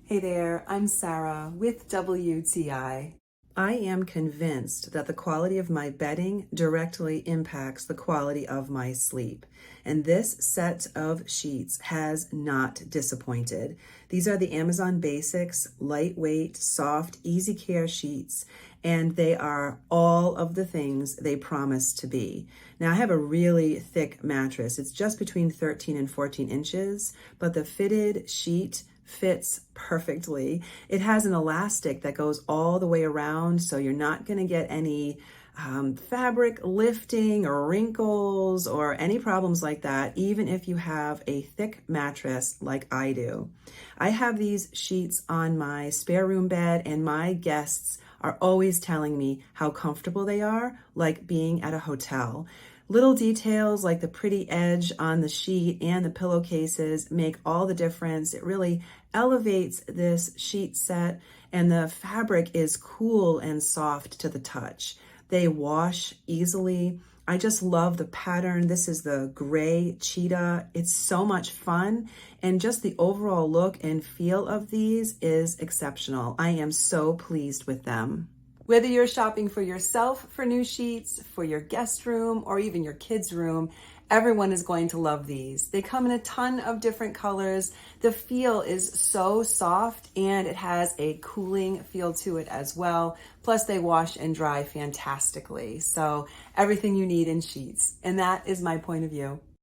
Hey there, I'm Sarah with WTI. I am convinced that the quality of my bedding directly impacts the quality of my sleep. And this set of sheets has not disappointed. These are the Amazon Basics, lightweight, soft, easy care sheets, and they are all of the things they promise to be. Now, I have a really thick mattress. It's just between 13 and 14 inches, but the fitted sheet fits perfectly. It has an elastic that goes all the way around, so you're not going to get any fabric lifting or wrinkles or any problems like that, even if you have a thick mattress like I do. I have these sheets on my spare room bed, and my guests are always telling me how comfortable they are, like being at a hotel. Little details like the pretty edge on the sheet and the pillowcases make all the difference. It really elevates this sheet set, and the fabric is cool and soft to the touch. They wash easily. I just love the pattern. This is the gray cheetah. It's so much fun, and just the overall look and feel of these is exceptional. I am so pleased with them. Whether you're shopping for yourself for new sheets, for your guest room, or even your kids' room, everyone is going to love these. They come in a ton of different colors. The feel is so soft, and it has a cooling feel to it as well. Plus, they wash and dry fantastically. So everything you need in sheets. And that is my point of view.